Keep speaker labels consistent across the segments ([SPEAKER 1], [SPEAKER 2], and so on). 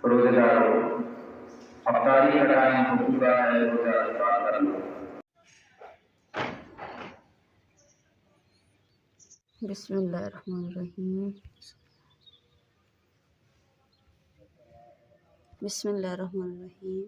[SPEAKER 1] रोजेदारों, अफ्तारी का टाइम हो चुका है, रोजा इफ्तार कर लो।
[SPEAKER 2] बिस्मिल्लाहिर्रहमानिर्रहीम। बिस्मिल्लाहिर्रहमानिर्रहीम।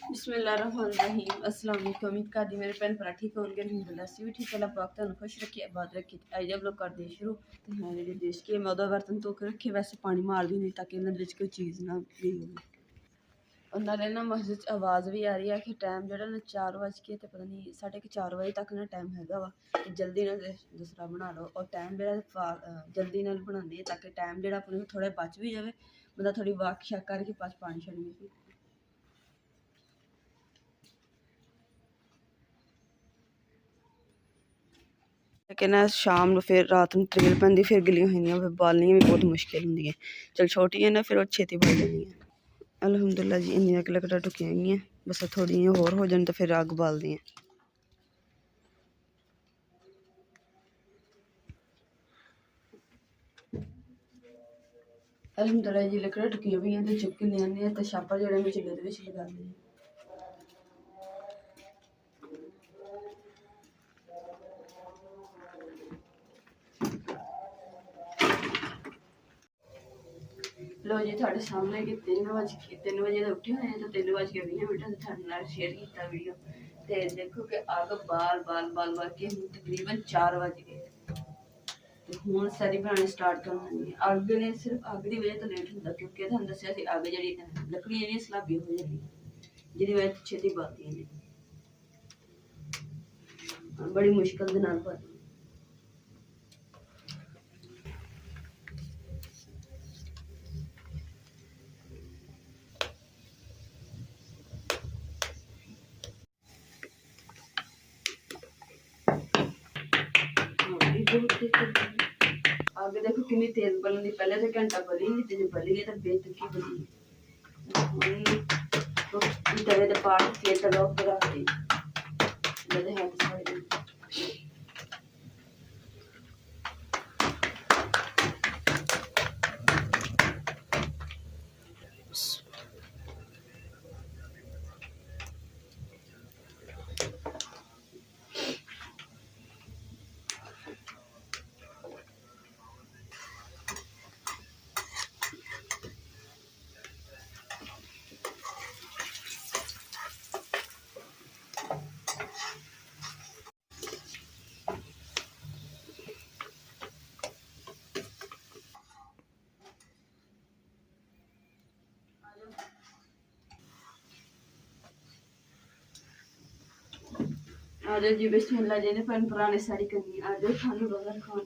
[SPEAKER 2] बिस्मिल्लाहिर्रहमानिर्रहीम। अस्सलाम वालेकुम। उम्मीद करदी मेरे भैन भरा ठीक होंगे। अल्हम्दुलिल्लाह असीं भी ठीक। अल्लाह पाक तुहानूं खुश रखे, आबाद रखे। आई जब लोग करदे शुरू ते मेरे देश के मैं ओहदा बर्तन धो के रखे, वैसे पानी मार दी नहीं ताकि इन्हां दे विच कोई चीज़ ना गई होवे। और नाले ना मस्जिद च आवाज़ भी आ रही है कि टाइम जो ना 4 बज के तो पता नहीं 4:30 बजे तक ना टाइम हैगा वा कि जल्दी ना दूसरा बना लो। और टाइम जो जल्दी नाल बनाने ताकि टाइम जो अपने थोड़ा बच भी जाए, बंदा थोड़ी वाक शक करके पानी छड़ने की। लेकिन शाम फिर रात में त्रेल पैंदी, फिर गिलियां होंदियां, फिर बालनियां भी बहुत मुश्किल होंगी। चल छोटी है ना, फिर वो छेती बल जानी है। अल्हम्दुलिल्लाह जी इन्नियां लकड़ां टुकियां गईयां, बस थोड़ी होर हो जान तो फिर अग बालदी हैं। अल्हम्दुलिल्लाह जी लकड़ां टुकियां भी हैं तो चुक के ले आने तो छापा जो मैं चुल्हे दे विच लगा देने। लो जी थोड़े सामने कि 3 बजे उठे हुए हैं तो 3:20 तो शेयर किया वीडियो। तो देखो कि अग बाल बाल बाल बाल के तकरीबन 4 बज गए। तो हूँ सरी बनानी स्टार्ट करनी। अग ने सिर्फ अग की वजह तो लेट होंगे क्योंकि तुहानूं दस्सिया सी अग जी लकड़ियां जी सलाबी हो जाती जिहदी वजह तो छेती बलदियां ने, बड़ी मुश्किल दे नाल बलदियां। अग देखो कितनी तेज बलनी, पहले तो घंटा बली नहीं तो जो बली है तो बेतुकी बली। तवे ते पाट के तवा पर रख दी बड़े हाथ साड़े। आज जी बिस्मिल्लाह जी ने भैन भरा ने सारी करनी। आज खानू रोजा खान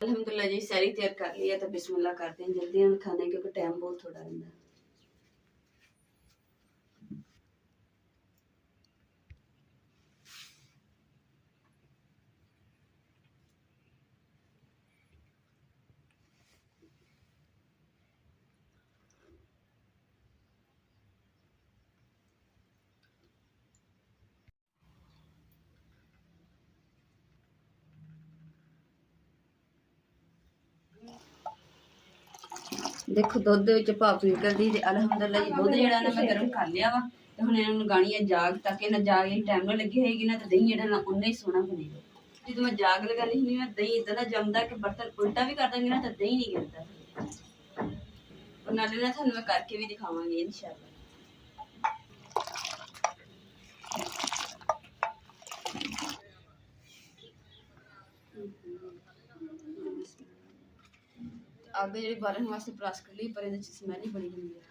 [SPEAKER 2] अल्हम्दुलिल्लाह जी सारी तैयार कर लिया तो बिस्मिल्लाह करते हैं जल्दी हम खाने क्योंकि टाइम बहुत थोड़ा रहता है। देखो दुध भाप निकलती है। अल्हम्दुलिल्लाह जी दुध जो मैं गर्म कर लिया वा तो हम इन्होंने गानी है जाग ताकि ना जाग टाइम ना लगी होगी ना तो दही जो उन्ना ही सोहना बनेगा। जो मैं जाग लगानी हुई मैं दही इदा का जमदा कि बर्तन उल्टा भी कर देंगे ना तो दही नहीं गिरता। और नाले ना थानू मैं करके भी दिखावांगी इंशाअल्लाह। अग जी बालन वास्ते प्रेस कर ली पर ये स्मैल ही बड़ी होंगी है।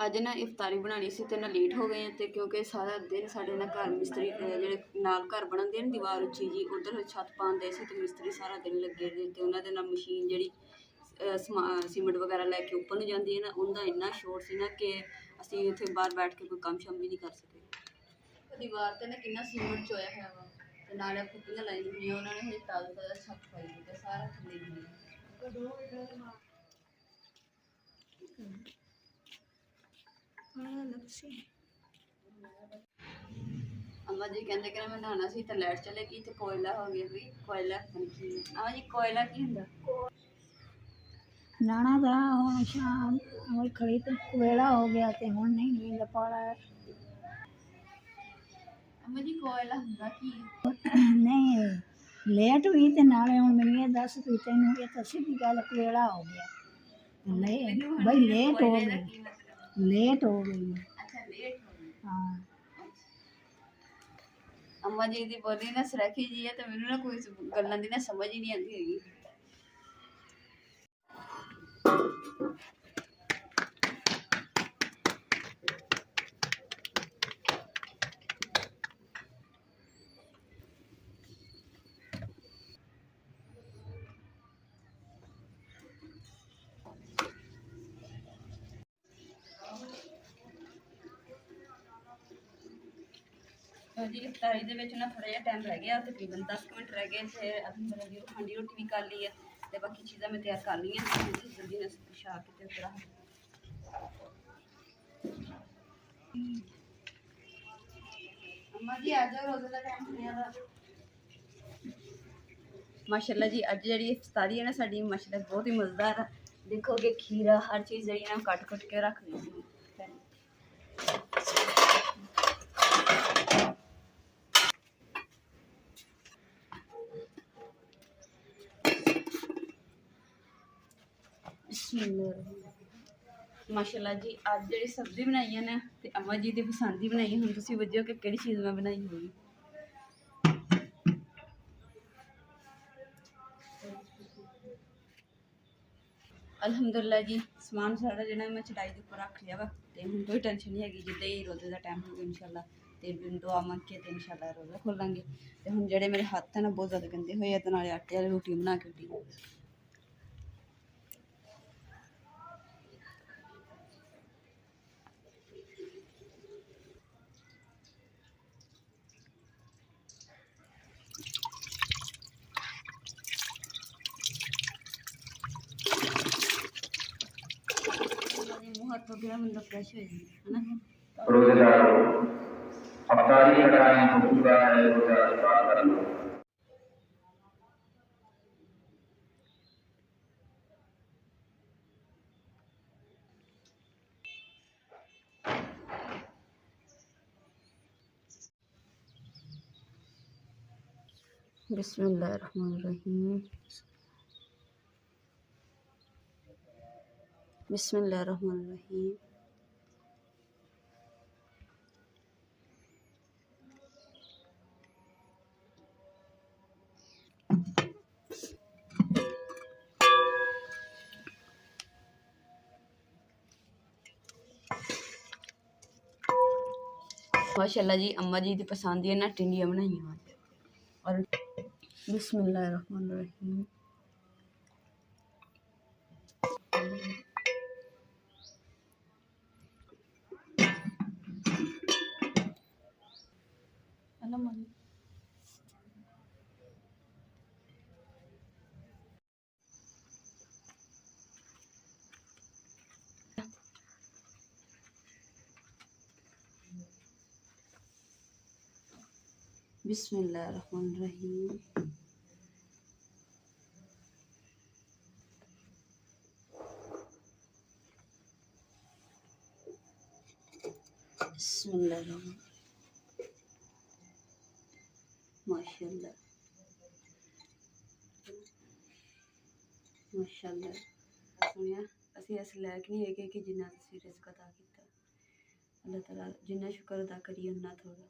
[SPEAKER 2] अज ना इफ्तारी बनानी सी ते ना लेट हो गए हैं तो क्योंकि सारा दिन साढ़े ना घर मिस्त्री जो नाल घर बनते हैं दीवार उची जी उधर छत पाते से तो मिस्त्री सारा दिन लगे रहे तो उन्होंने ना मशीन जी सीमेंट वगैरह लैके उपर नहीं जाती है ना उनका इन्ना शोर से ना कि असी उत्थे बाहर बैठ के कोई काम शाम भी नहीं कर सके। दीवार तो ना कितना सीमेंट चोया है वा ਤੇ ਨਾਲੇ ਕੁੱਤੀਆਂ ਲਾਈ ਹੋਈਆਂ ਉਹਨਾਂ ਨੇ ਹਜੇ ਤਾਜ਼ਾ ਛੱਤ ਪਾਈ ਹੋਈ ਤੇ ਸਾਰਾ ਥੱਲੇ ਹੀ अम्मा जी कहते कि मैं नहाना सी तो लाइट चलेगी तो कोयला हो गया भी कोयला अम्मा जी कोयला की हुंदा
[SPEAKER 3] नाना था हुण शाम खड़ी तो वेला हो गया ते हुण नहीं नींद पाला
[SPEAKER 2] अम्मा जी कोयला हुंदा की
[SPEAKER 3] नहीं लेट हुई ते नाले हुण मैनूं ये दस तू तैनूं ये तो सीधी गल वेला हो गया भाई लेट हो गई लेट हो गई
[SPEAKER 2] अच्छा लेट हो गई
[SPEAKER 3] हाँ
[SPEAKER 2] अम्मा जी दी बोली ना सराखी जी है तो मैनूं ना कोई गल्लां दी ना समझ ही नहीं आती हैगी जी इफ्तारी ਦੇ ਵਿੱਚ ਨਾ ਥੋੜਾ ਜਿਹਾ ਟਾਈਮ ਰਹਿ ਗਿਆ ਤਕਰੀਬਨ 10 ਮਿੰਟ ਰਹਿ ਗਏ ਤੇ ਅਸੀਂ ਮੇਰੀ ਖਾਂਡੀ ਰੋਟੀ ਵੀ ਕਰ ਲਈ ਹੈ ਤੇ ਬਾਕੀ ਚੀਜ਼ਾਂ ਮੈਂ ਤਿਆਰ ਕਰ ਲਈਆਂ ਤੇ ਜਲਦੀ ਨਾਲ ਪਿਸ਼ਾ ਕੇ ਤੇ ਉੱਪਰ ਅੰਮਾ ਜੀ ਆ ਜਾਓ ਰੋਜ਼ੇ ਦਾ ਟਾਈਮ ਹੋਇਆ ਵਾ ਮਾਸ਼ਾਅੱਲਾ ਜੀ ਅੱਜ ਜਿਹੜੀ ਇਫਤਾਰੀ ਹੈ ਨਾ ਸਾਡੀ ਮਾਸ਼ਾਅੱਲਾ ਬਹੁਤ ਹੀ ਮਜ਼ੇਦਾਰ ਹੈ ਦੇਖੋਗੇ ਖੀਰਾ ਹਰ ਚੀਜ਼ ਜਿਹੜੀ ਨਾ ਕੱਟ ਕੇ ਰੱਖ ਲਈ ਸੀ माशाल्लाह जी आज जी सब्जी बनाई है ना तो अम्मा जी की पसंद ही बनाई हम तुम वजो कि किहड़ी चीज़ मैं बनाई होगी अलहमदुलिल्लाह जी समान सारा जो मैं चटाई के उपर रख लिया वा तो हम कोई टेंशन नहीं हैगी जिद्दां ही रोज़े का टाइम होगा इंशाल्लाह तो दुआ मंग के तो इंशाल्लाह रोज़ा खोलांगे तो हम जेडे मेरे हाथ है ना बहुत ज़्यादा गंदे हुए तो नाले आटे वाली रोटी बना के दी हाथ हो गया मतलब फ्रेश हो जाए है ना
[SPEAKER 1] रोजेदारों अफ्तारी का टाइम हो चुका है रोजा इफ्तार कर लो
[SPEAKER 2] बिस्मिल्लाहिर्रहमानिर्रहीम बिस्मिल्लाहिर्रहमानिर्रहीम माशाल्लाह जी अम्मा जी की पसंद ही ना टिंडियाँ बनाई और बिस्मिल्लाहिर्रहमानिर्रहीम बिस्मिल्लाहिर्रहमानिर्रहीम बिस्मिल्लाहिर्रहमानिर्रहीम माशाल्लाह माशाल्लाह सुनिया असी इस लायक नहीं है कि जिन्ना तुसीं रिज़्क अता कीता अल्लाह ताला जिन्ना शुक्र अदा करिए उन्ना थोड़ा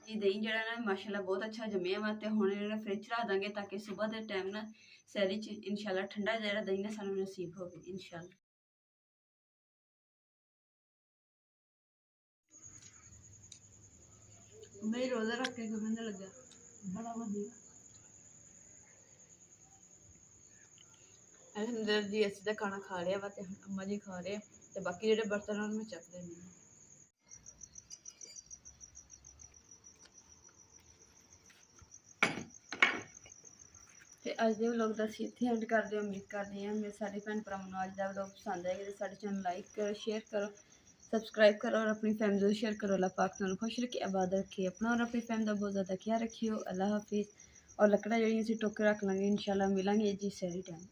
[SPEAKER 2] जी दही जरा ना माशाल्लाह बहुत अच्छा जमया वा ते हुण इहनूं फ्रिज रख देंगे ताकि सुबह के टाइम ना सैरी च इंशाल्लाह ठंडा जरा दिन सानू नसीब होवे इंशाल्लाह। मैं रोज़ा रख के घूमने लगा
[SPEAKER 3] बड़ा वधिया।
[SPEAKER 2] अलहमदुलिल्लाह जी ਅਸੀਂ ਤਾਂ ਖਾਣਾ ਖਾ ਲਿਆ ਵਾ ਤੇ ਹੁਣ ਅੰਮਾ ਜੀ ਖਾ ਰਹੇ ਤੇ ਬਾਕੀ ਜਿਹੜੇ ਬਰਤਨ ਉਹਨਾਂ ਨੂੰ ਮੈਂ ਚੱਕ ਲੈਣੀ ਆ। ਤੇ ਅੱਜ ਦੇ ਵਲੌਗ ਦਾ ਅਸੀਂ ਇੱਥੇ ਐਂਡ ਕਰਦੇ ਹਾਂ। ਉਮੀਦ ਕਰਦੇ ਹਾਂ ਮੇਰੇ ਸਾਰੇ ਭੈਣ ਭਰਾਵਾਂ ਨੂੰ ਅੱਜ ਦਾ ਵਲੌਗ ਪਸੰਦ ਆਏਗਾ ਤੇ ਸਾਡੇ ਚੈਨਲ ਲਾਈਕ ਕਰੋ, शेयर करो, सब्सक्राइब करो और अपनी फैमिली को शेयर करो। अल्लाह पाक तुहानू खुश रखे, आबाद रखे, अपना और अपनी फैमिली का बहुत ज़्यादा ख्याल रखियो। अल्लाह हाफिज़। और लकड़ा जी असीं टोके रख लांगे इंशाल्लाह, मिलांगे जी सैरी टाइम।